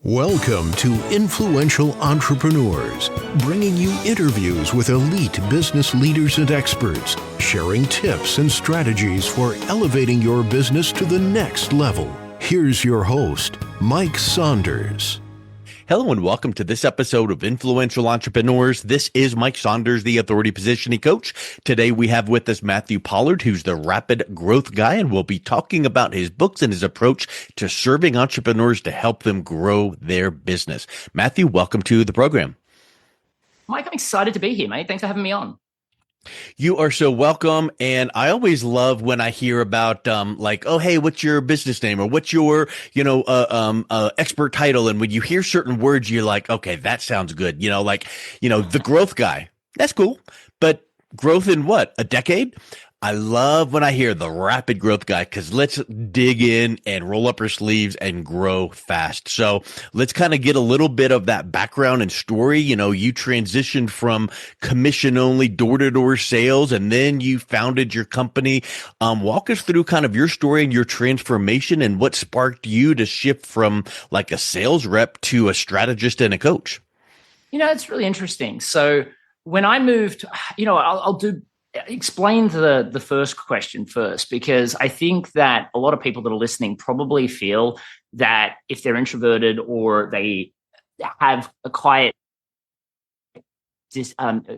Welcome to Influential Entrepreneurs, bringing you interviews with elite business leaders and experts, sharing tips and strategies for elevating your business to the next level. Here's your host, Mike Saunders. Hello and welcome to this episode of Influential Entrepreneurs. This is Mike Saunders, the Authority Positioning Coach. Today we have with us Matthew Pollard, who's the rapid growth guy, and we'll be talking about his books and his approach to serving entrepreneurs to help them grow their business. Matthew, welcome to the program. Mike, I'm excited to be here, mate. Thanks for having me on. You are so welcome. And I always love when I hear about, oh, hey, what's your business name or what's your, expert title? And when you hear certain words, you're like, okay, that sounds good. The growth guy. That's cool. But growth in what? A decade? I love when I hear the rapid growth guy, because let's dig in and roll up our sleeves and grow fast. So let's kind of get a little bit of that background and story. You transitioned from commission only door-to-door sales, and then you founded your company. Walk us through kind of your story and your transformation and what sparked you to shift from like a sales rep to a strategist and a coach. It's really interesting. So when I moved, I'll explain the first question first, because I think that a lot of people that are listening probably feel that if they're introverted or they have a quiet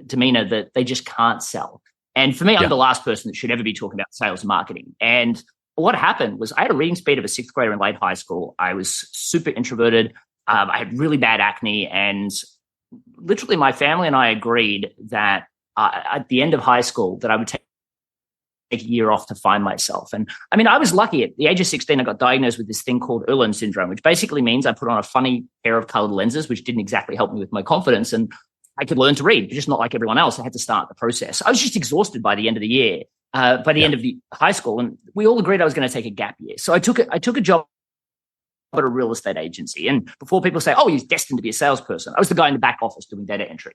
demeanor, that they just can't sell. And for me, I'm the last person that should ever be talking about sales and marketing. And what happened was I had a reading speed of a sixth grader in late high school. I was super introverted. I had really bad acne, and literally my family and I agreed that at the end of high school that I would take a year off to find myself. And I mean, I was lucky. At the age of 16, I got diagnosed with this thing called Irlen syndrome, which basically means I put on a funny pair of colored lenses, which didn't exactly help me with my confidence. And I could learn to read, but just not like everyone else. I had to start the process. I was just exhausted by the end of the year, by the end of the high school. And we all agreed I was going to take a gap year. So I took a job at a real estate agency. And before people say, oh, he's destined to be a salesperson, I was the guy in the back office doing data entry.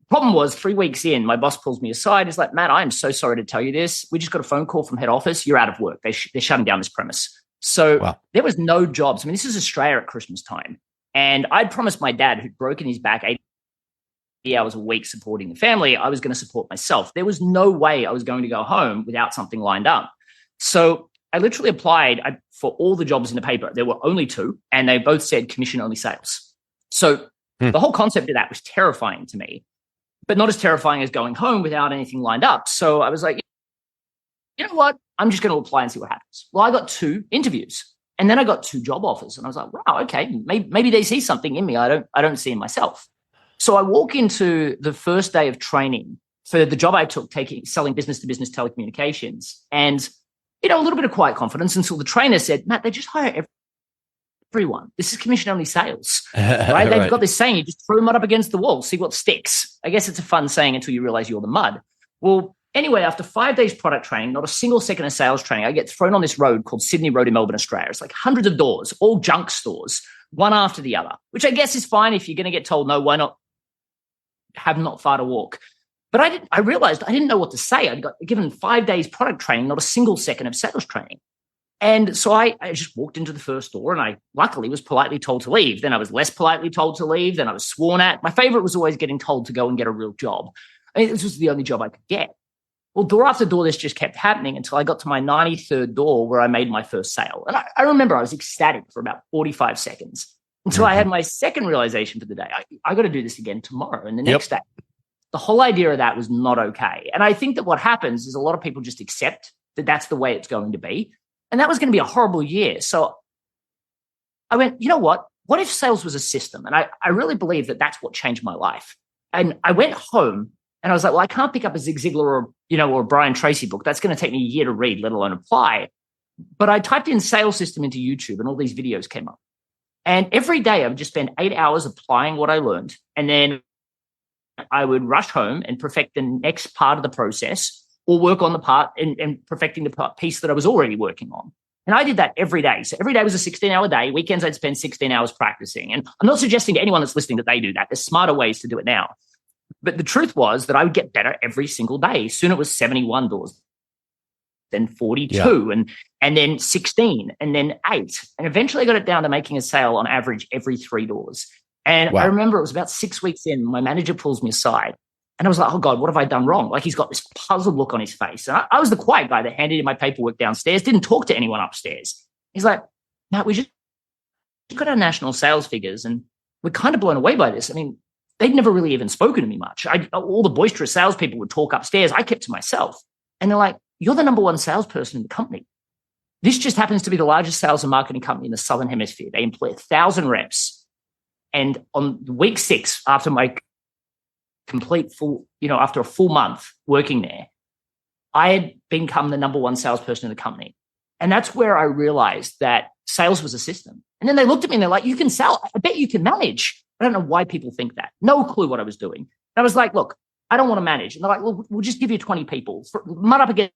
Problem was, 3 weeks in, my boss pulls me aside. He's like, Matt, I am so sorry to tell you this. We just got a phone call from head office. You're out of work. They're shutting down this premise. So There was no jobs. I mean, this is Australia at Christmas time. And I'd promised my dad, who'd broken his back 80 hours a week supporting the family, I was going to support myself. There was no way I was going to go home without something lined up. So I literally applied for all the jobs in the paper. There were only 2, and they both said commission-only sales. So the whole concept of that was terrifying to me, but not as terrifying as going home without anything lined up. So I was like, you know what? I'm just going to apply and see what happens. Well, I got 2 interviews, and then I got 2 job offers. And I was like, wow, okay, maybe they see something in me I don't see in myself. So I walk into the first day of training for the job I took, selling business-to-business telecommunications. And, a little bit of quiet confidence until the trainer said, Matt, they just hire everyone. This is commission-only sales, right? They've got this saying, you just throw mud up against the wall, see what sticks. I guess it's a fun saying until you realize you're the mud. Well, anyway, after 5 days product training, not a single second of sales training, I get thrown on this road called Sydney Road in Melbourne, Australia. It's like hundreds of doors, all junk stores, one after the other, which I guess is fine if you're going to get told no, why not have not far to walk? But I realized I didn't know what to say. I got given 5 days product training, not a single second of sales training. And so I just walked into the first door, and I luckily was politely told to leave. Then I was less politely told to leave. Then I was sworn at. My favorite was always getting told to go and get a real job. I mean, this was the only job I could get. Well, door after door, this just kept happening until I got to my 93rd door where I made my first sale. And I remember I was ecstatic for about 45 seconds until I had my second realization for the day. I got to do this again tomorrow and the next day. The whole idea of that was not okay. And I think that what happens is a lot of people just accept that that's the way it's going to be. And that was going to be a horrible year. So I went, you know what? What if sales was a system? And I really believe that that's what changed my life. And I went home and I was like, well, I can't pick up a Zig Ziglar or a Brian Tracy book. That's going to take me a year to read, let alone apply. But I typed in sales system into YouTube and all these videos came up. And every day I would just spend 8 hours applying what I learned. And then I would rush home and perfect the next part of the process, or work on the part and perfecting the piece that I was already working on. And I did that every day. So every day was a 16-hour day. Weekends, I'd spend 16 hours practicing. And I'm not suggesting to anyone that's listening that they do that. There's smarter ways to do it now. But the truth was that I would get better every single day. Soon it was 71 doors. then 42, and then 16, and then 8. And eventually I got it down to making a sale on average every 3 doors. And I remember it was about 6 weeks in, my manager pulls me aside. And I was like, oh, God, what have I done wrong? Like, he's got this puzzled look on his face. And I was the quiet guy that handed in my paperwork downstairs, didn't talk to anyone upstairs. He's like, Matt, we just got our national sales figures, and we're kind of blown away by this. I mean, they'd never really even spoken to me much. All the boisterous salespeople would talk upstairs. I kept to myself. And they're like, you're the number one salesperson in the company. This just happens to be the largest sales and marketing company in the Southern Hemisphere. They employ 1,000 reps. And on week 6, after my after a full month working there, I had become the number one salesperson in the company. And that's where I realized that sales was a system. And then they looked at me and they're like, you can sell. I bet you can manage. I don't know why people think that. No clue what I was doing. And I was like, look, I don't want to manage. And they're like, well, we'll just give you 20 people. Mud up against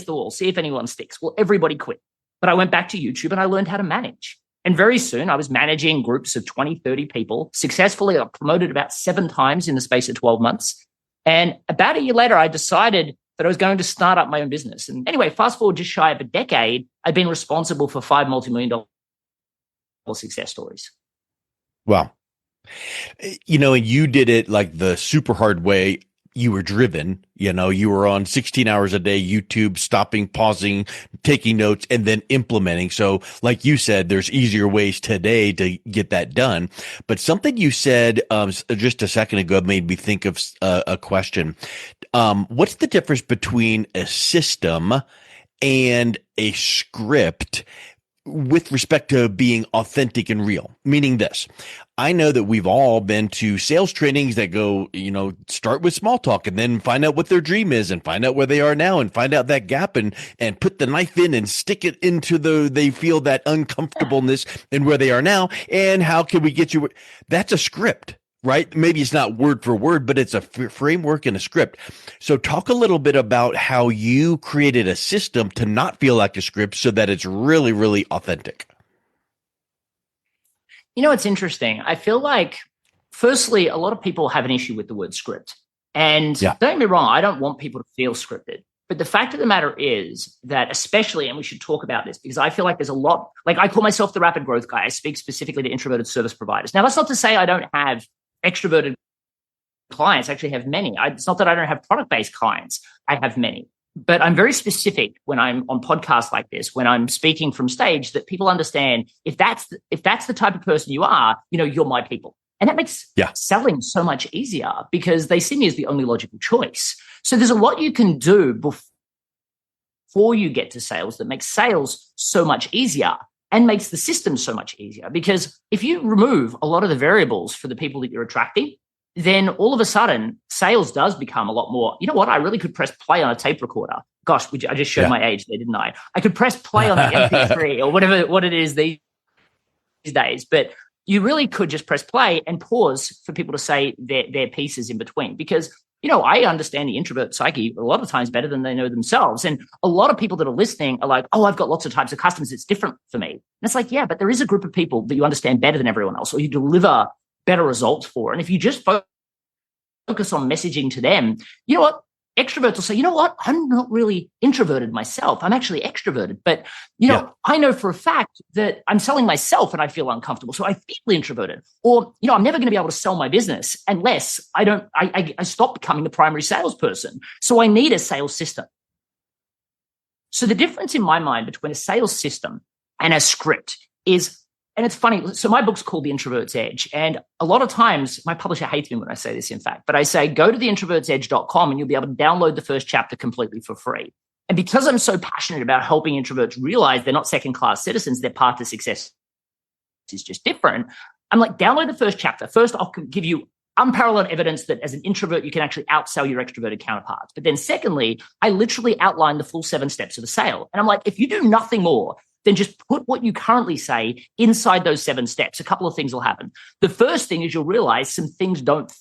the wall. See if anyone sticks. Well, everybody quit. But I went back to YouTube and I learned how to manage. And very soon I was managing groups of 20, 30 people. Successfully, I got promoted about 7 times in the space of 12 months. And about a year later, I decided that I was going to start up my own business. And anyway, fast forward just shy of a decade, I've been responsible for 5 multimillion-dollar success stories. Wow. And you did it like the super hard way. You were driven, you were on 16 hours a day, YouTube, stopping, pausing, taking notes, and then implementing. So like you said, there's easier ways today to get that done. But something you said just a second ago made me think of a question. What's the difference between a system and a script with respect to being authentic and real? Meaning this, I know that we've all been to sales trainings that go, start with small talk and then find out what their dream is and find out where they are now and find out that gap and put the knife in and stick it into they feel that uncomfortableness in where they are now. And how can we get you? That's a script, right? Maybe it's not word for word, but it's a framework and a script. So talk a little bit about how you created a system to not feel like a script so that it's really, really authentic. It's interesting. I feel like, firstly, a lot of people have an issue with the word script. And don't get me wrong, I don't want people to feel scripted. But the fact of the matter is that, especially, and we should talk about this because I feel like there's a lot, like I call myself the rapid growth guy. I speak specifically to introverted service providers. Now, that's not to say I don't have extroverted clients. I actually have many. It's not that I don't have product-based clients. I have many. But I'm very specific when I'm on podcasts like this, when I'm speaking from stage, that people understand if that's the type of person you are, you're my people. And that makes selling so much easier because they see me as the only logical choice. So there's a lot you can do before you get to sales that makes sales so much easier and makes the system so much easier. Because if you remove a lot of the variables for the people that you're attracting, then all of a sudden sales does become a lot more, I really could press play on a tape recorder. Gosh, I just showed my age there, didn't I? I could press play on the MP3 or what it is these days. But you really could just press play and pause for people to say their pieces in between. Because, I understand the introvert psyche a lot of times better than they know themselves. And a lot of people that are listening are like, oh, I've got lots of types of customers. It's different for me. And it's like, yeah, but there is a group of people that you understand better than everyone else, or you deliver better results for. And if you just focus on messaging to them, you know what? Extroverts will say, I'm not really introverted myself. I'm actually extroverted. But, I know for a fact that I'm selling myself and I feel uncomfortable. So I feel introverted. Or, I'm never going to be able to sell my business unless I stop becoming the primary salesperson. So I need a sales system. So the difference in my mind between a sales system and a script is, and it's funny, so my book's called The Introvert's Edge. And a lot of times, my publisher hates me when I say this, in fact, but I say, go to theintrovertsedge.com and you'll be able to download the first chapter completely for free. And because I'm so passionate about helping introverts realize they're not second-class citizens, their path to success is just different, I'm like, download the first chapter. First, I'll give you unparalleled evidence that as an introvert, you can actually outsell your extroverted counterparts. But then secondly, I literally outline the full 7 steps of a sale. And I'm like, if you do nothing more, then just put what you currently say inside those 7 steps. A couple of things will happen. The first thing is you'll realize some things don't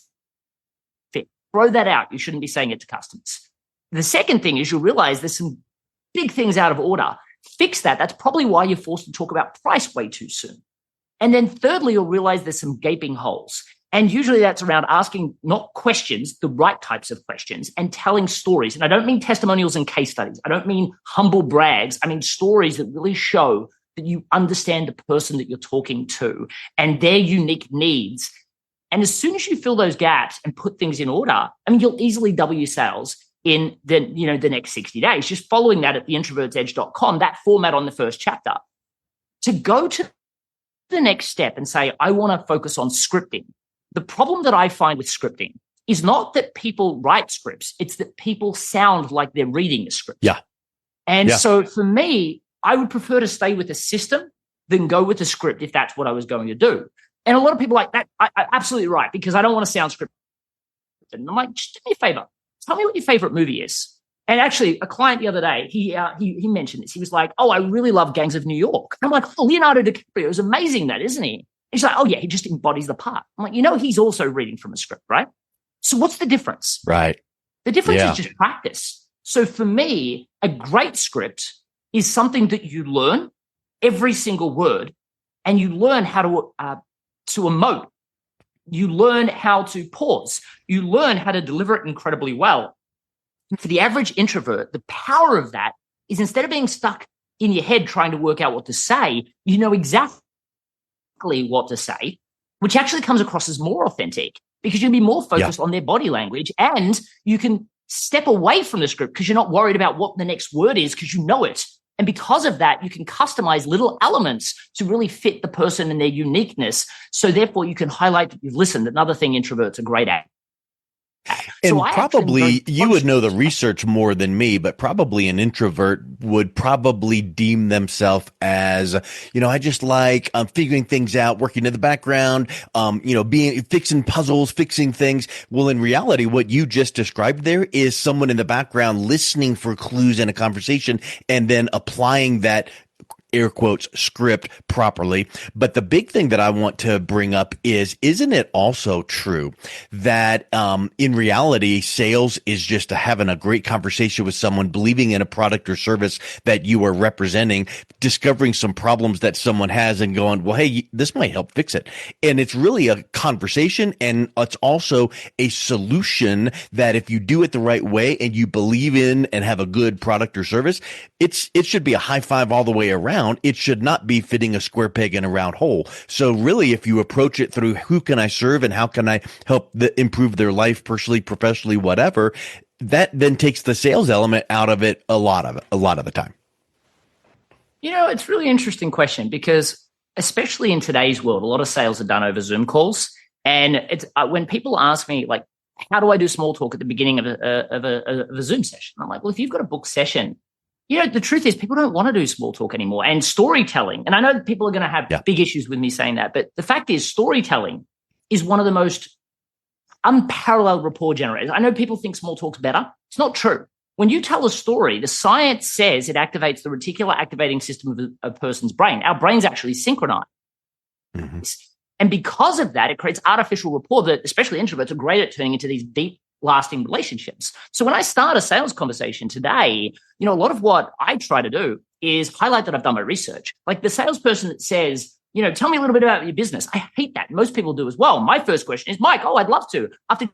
fit. Throw that out. You shouldn't be saying it to customers. The second thing is you'll realize there's some big things out of order. Fix that. That's probably why you're forced to talk about price way too soon. And then thirdly, you'll realize there's some gaping holes. And usually that's around asking not questions, the right types of questions, and telling stories. And I don't mean testimonials and case studies. I don't mean humble brags. I mean stories that really show that you understand the person that you're talking to and their unique needs. And as soon as you fill those gaps and put things in order, I mean, you'll easily double your sales in the next 60 days. Just following that at theintrovertsedge.com, that format on the first chapter. To go to the next step and say, I want to focus on scripting. The problem that I find with scripting is not that people write scripts, it's that people sound like they're reading a script. Yeah. And so for me, I would prefer to stay with a system than go with a script if that's what I was going to do. And a lot of people are like that. I absolutely right, because I don't want to sound scripted. And I'm like, just do me a favor. Tell me what your favorite movie is. And actually, a client the other day, he mentioned this. He was like, oh, I really love Gangs of New York. And I'm like, oh, Leonardo DiCaprio is amazing, that, isn't he? And he's like, oh, yeah, he just embodies the part. I'm like, he's also reading from a script, right? So what's the difference? Right. The difference is just practice. So for me, a great script is something that you learn every single word, and you learn how to emote. You learn how to pause. You learn how to deliver it incredibly well. And for the average introvert, the power of that is instead of being stuck in your head trying to work out what to say, you know exactly what to say, which actually comes across as more authentic because you'll be more focused on their body language, and you can step away from the script because you're not worried about what the next word is because you know it. And because of that, you can customize little elements to really fit the person and their uniqueness. So therefore, you can highlight that you've listened. Another thing introverts are great at. And probably you would know the research more than me, but probably an introvert would probably deem themselves as, I just like figuring things out, working in the background, fixing puzzles, fixing things. Well, in reality, what you just described there is someone in the background listening for clues in a conversation and then applying that air quotes script properly. But the big thing that I want to bring up is, isn't it also true that in reality, sales is just having a great conversation with someone, believing in a product or service that you are representing, discovering some problems that someone has and going, well, hey, this might help fix it. And it's really a conversation, and it's also a solution that if you do it the right way and you believe in and have a good product or service, it should be a high five all the way around. It should not be fitting a square peg in a round hole. So really, if you approach it through who can I serve and how can I help improve their life personally, professionally, whatever, that then takes the sales element out of it a lot of the time. It's a really interesting question because especially in today's world, a lot of sales are done over Zoom calls. And it's when people ask me, like, how do I do small talk at the beginning of a Zoom session? I'm like, well, if you've got a booked session, the truth is people don't want to do small talk anymore, and storytelling. And I know that people are going to have big issues with me saying that, but the fact is storytelling is one of the most unparalleled rapport generators. I know people think small talk's better. It's not true. When you tell a story, the science says it activates the reticular activating system of a person's brain. Our brains actually synchronize. Mm-hmm. And because of that, it creates artificial rapport that especially introverts are great at turning into these deep, lasting relationships. So when I start a sales conversation today, a lot of what I try to do is highlight that I've done my research. Like the salesperson that says, tell me a little bit about your business. I hate that. Most people do as well. My first question is, Mike, I'd love to. After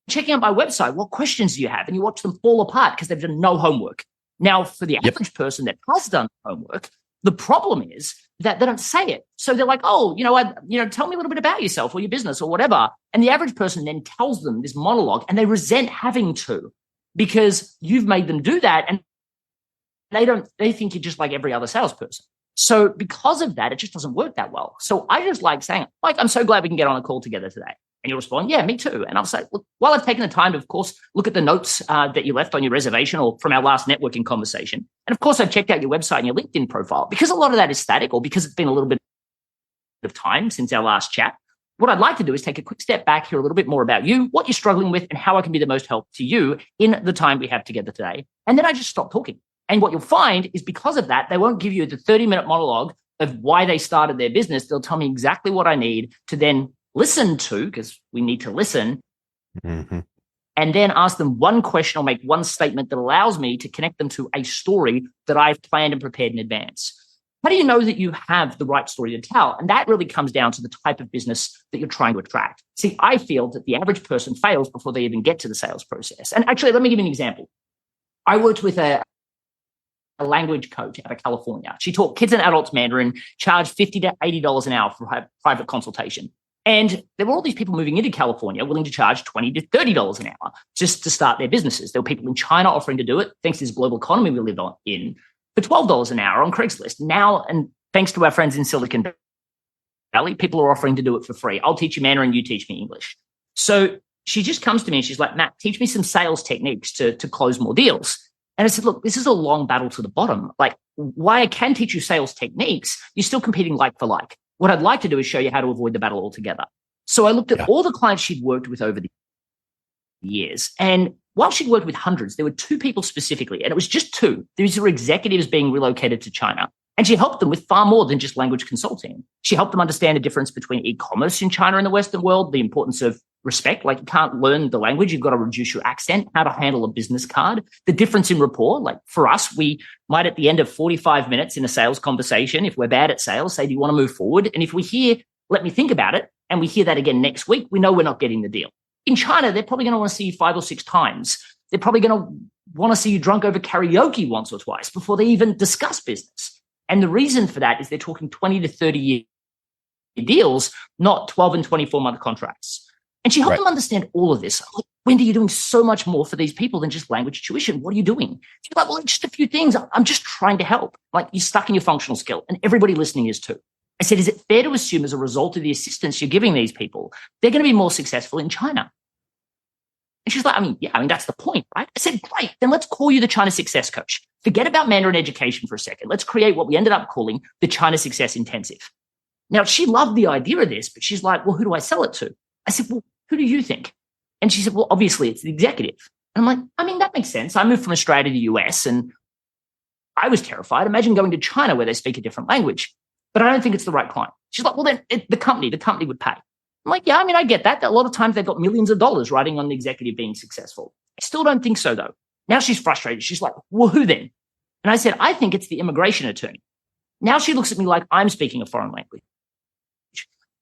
checking out my website, what questions do you have? And you watch them fall apart because they've done no homework. Now, for the average person that has done homework, the problem is that they don't say it. So they're like, oh, tell me a little bit about yourself or your business or whatever. And the average person then tells them this monologue and they resent having to because you've made them do that. And they think you're just like every other salesperson. So because of that, it just doesn't work that well. So I just like saying, Mike, I'm so glad we can get on a call together today. And you'll respond, yeah, me too. And I'll say, look, while I've taken the time to, of course, look at the notes that you left on your reservation or from our last networking conversation. And of course, I've checked out your website and your LinkedIn profile because a lot of that is static or because it's been a little bit of time since our last chat. What I'd like to do is take a quick step back, hear a little bit more about you, what you're struggling with, and how I can be the most help to you in the time we have together today. And then I just stop talking. And what you'll find is because of that, they won't give you the 30-minute monologue of why they started their business. They'll tell me exactly what I need to then listen to, because we need to listen, and then ask them one question or make one statement that allows me to connect them to a story that I've planned and prepared in advance. How do you know that you have the right story to tell? And that really comes down to the type of business that you're trying to attract. See, I feel that the average person fails before they even get to the sales process. And actually, let me give you an example. I worked with a language coach out of California. She taught kids and adults Mandarin, charged $50 to $80 an hour for private consultation. And there were all these people moving into California willing to charge $20 to $30 an hour just to start their businesses. There were people in China offering to do it, thanks to this global economy we live in, for $12 an hour on Craigslist. Now, and thanks to our friends in Silicon Valley, people are offering to do it for free. I'll teach you Mandarin, you teach me English. So she just comes to me and she's like, Matt, teach me some sales techniques to close more deals. And I said, look, this is a long battle to the bottom. Like, why I can teach you sales techniques, you're still competing like for like. What I'd like to do is show you how to avoid the battle altogether. So I looked at all the clients she'd worked with over the years. And while she'd worked with hundreds, there were two people specifically, and it was just two. These were executives being relocated to China. And she helped them with far more than just language consulting. She helped them understand the difference between e-commerce in China and the Western world, the importance of respect. Like, you can't learn the language, you've got to reduce your accent, how to handle a business card, the difference in rapport. Like, for us, we might at the end of 45 minutes in a sales conversation, if we're bad at sales, say, do you want to move forward? And if we hear, let me think about it, and we hear that again next week, we know we're not getting the deal. In China, they're probably going to want to see you 5 or 6 times. They're probably going to want to see you drunk over karaoke once or twice before they even discuss business. And the reason for that is they're talking 20 to 30 year deals, not 12 and 24-month contracts. And she helped them understand all of this. Like, Wendy, you're doing so much more for these people than just language tuition. What are you doing? She's like, well, just a few things. I'm just trying to help. Like, you're stuck in your functional skill, and everybody listening is too. I said, is it fair to assume as a result of the assistance you're giving these people, they're going to be more successful in China? And she's like, that's the point, right? I said, great, then let's call you the China Success Coach. Forget about Mandarin education for a second. Let's create what we ended up calling the China Success Intensive. Now, she loved the idea of this, but she's like, well, who do I sell it to? I said, well, who do you think? And she said, well, obviously it's the executive. And I'm like, that makes sense. I moved from Australia to the US and I was terrified. Imagine going to China where they speak a different language, but I don't think it's the right client. She's like, well, then the company would pay. I'm like, I get that. A lot of times they've got millions of dollars riding on the executive being successful. I still don't think so, though. Now she's frustrated. She's like, well, who then? And I said, I think it's the immigration attorney. Now she looks at me like I'm speaking a foreign language.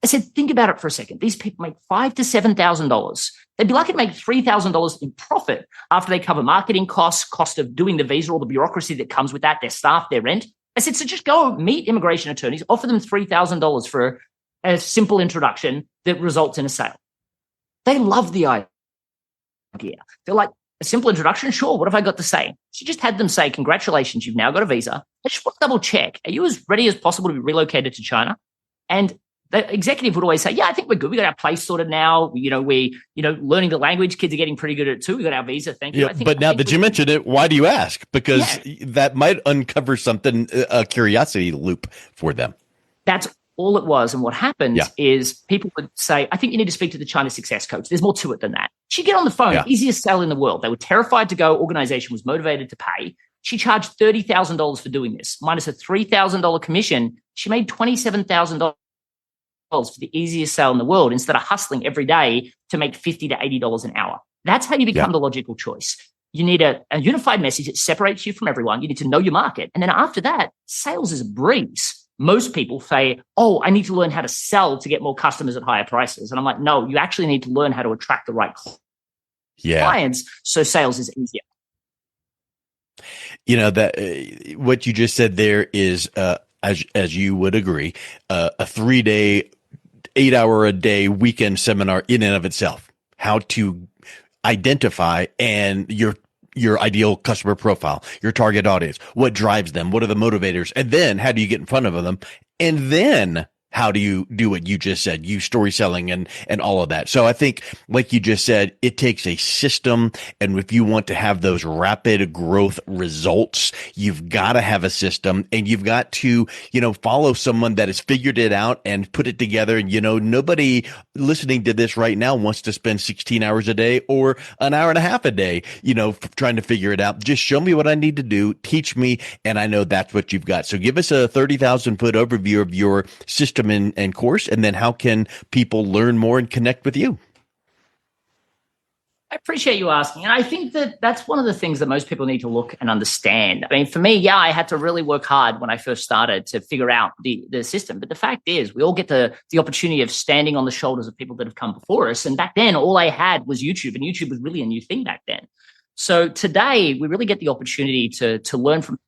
I said, think about it for a second. These people make $5,000 to $7,000. They'd be lucky to make $3,000 in profit after they cover marketing costs, cost of doing the visa, all the bureaucracy that comes with that, their staff, their rent. I said, so just go meet immigration attorneys, offer them $3,000 for a simple introduction that results in a sale. They love the idea. They're like, a simple introduction? Sure. What have I got to say? She just had them say, congratulations, you've now got a visa. I just want to double check. Are you as ready as possible to be relocated to China? And the executive would always say, yeah, I think we're good. We got our place sorted now. We learning the language. Kids are getting pretty good at it too. We got our visa. Thank you. Yeah, but now that you mentioned it, why do you ask? Because that might uncover something, a curiosity loop for them. That's all it was. And what happens is people would say, I think you need to speak to the China Success Coach. There's more to it than that. She'd get on the phone, easiest sell in the world. They were terrified to go. Organization was motivated to pay. She charged $30,000 for doing this, minus a $3,000 commission. She made $27,000 for the easiest sale in the world instead of hustling every day to make $50 to $80 an hour. That's how you become the logical choice. You need a unified message that separates you from everyone. You need to know your market. And then after that, sales is a breeze. Most people say, oh, I need to learn how to sell to get more customers at higher prices. And I'm like, no, you actually need to learn how to attract the right clients. So sales is easier. That what you just said there is, as you would agree, a 3-day, 8-hour-a-day weekend seminar in and of itself. How to identify and your ideal customer profile, your target audience, what drives them, what are the motivators, and then how do you get in front of them, and then how do you do what you just said, you story selling and all of that. So I think, like you just said, it takes a system. And if you want to have those rapid growth results, you've got to have a system, and you've got to, follow someone that has figured it out and put it together. And, nobody listening to this right now wants to spend 16 hours a day or an hour and a half a day, trying to figure it out. Just show me what I need to do, teach me. And I know that's what you've got. So give us a 30,000 foot overview of your system and course, and then how can people learn more and connect with you? I appreciate you asking. And I think that that's one of the things that most people need to look and understand. I mean, for me, yeah, I had to really work hard when I first started to figure out the system. But the fact is, we all get the opportunity of standing on the shoulders of people that have come before us. And back then, all I had was YouTube, and YouTube was really a new thing back then. So today, we really get the opportunity to learn from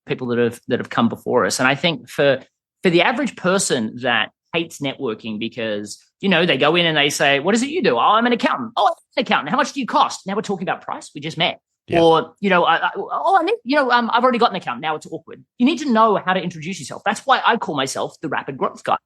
people that have come before us. And I think for the average person that hates networking because, they go in and they say, what is it you do? Oh, I'm an accountant. Oh, I'm an accountant. How much do you cost? Now we're talking about price. We just met. Yeah. Or, I've already got an accountant. Now it's awkward. You need to know how to introduce yourself. That's why I call myself the rapid growth guy.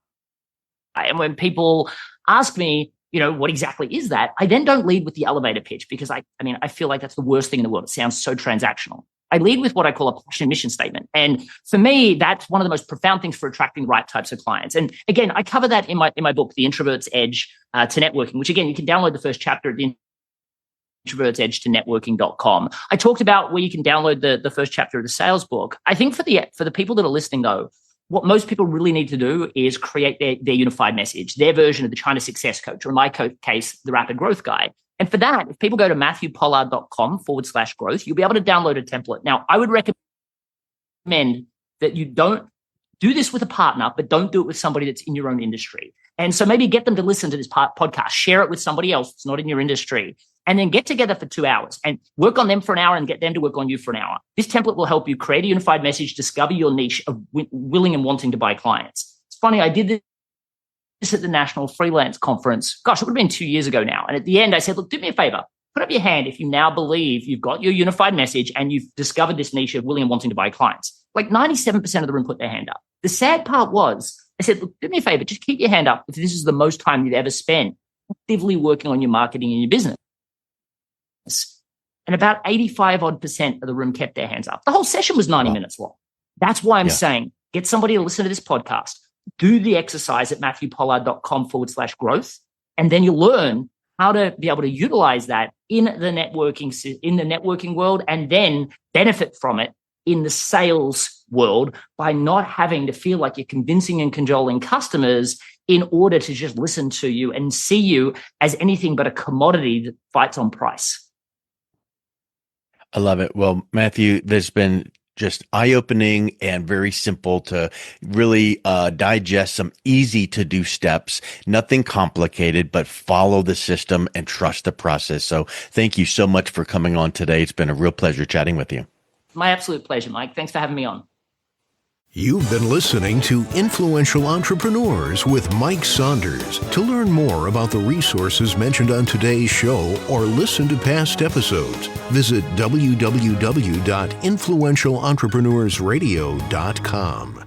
And when people ask me, what exactly is that? I then don't lead with the elevator pitch because I feel like that's the worst thing in the world. It sounds so transactional. I lead with what I call a passion and mission statement. And for me, that's one of the most profound things for attracting the right types of clients. And again, I cover that in my book, The Introvert's Edge to Networking, which again, you can download the first chapter at the Introvert's Edge to networking.com. I talked about where you can download the first chapter of the sales book. I think for the people that are listening though, what most people really need to do is create their unified message, their version of the China Success Coach, or in my case, the Rapid Growth Guy. And for that, if people go to matthewpollard.com/growth, you'll be able to download a template. Now, I would recommend that you don't do this with a partner, but don't do it with somebody that's in your own industry. And so maybe get them to listen to this podcast, share it with somebody else that's not in your industry, and then get together for 2 hours and work on them for an hour and get them to work on you for an hour. This template will help you create a unified message, discover your niche of willing and wanting to buy clients. It's funny, I did this at the National Freelance Conference. Gosh, it would have been 2 years ago now. And at the end, I said, look, do me a favor. Put up your hand if you now believe you've got your unified message and you've discovered this niche of willing and wanting to buy clients. Like 97% of the room put their hand up. The sad part was, I said, look, do me a favor. Just keep your hand up if this is the most time you've ever spent actively working on your marketing and your business. And about 85% of the room kept their hands up. The whole session was 90 minutes long. That's why I'm saying, get somebody to listen to this podcast. Do the exercise at matthewpollard.com/growth, and then you'll learn how to be able to utilize that in the networking world, and then benefit from it in the sales world by not having to feel like you're convincing and cajoling customers in order to just listen to you and see you as anything but a commodity that fights on price. I love it. Well, Matthew, there's been just eye-opening and very simple to really digest, some easy to do steps, nothing complicated, but follow the system and trust the process. So thank you so much for coming on today. It's been a real pleasure chatting with you. My absolute pleasure, Mike. Thanks for having me on. You've been listening to Influential Entrepreneurs with Mike Saunders. To learn more about the resources mentioned on today's show or listen to past episodes, visit www.influentialentrepreneursradio.com.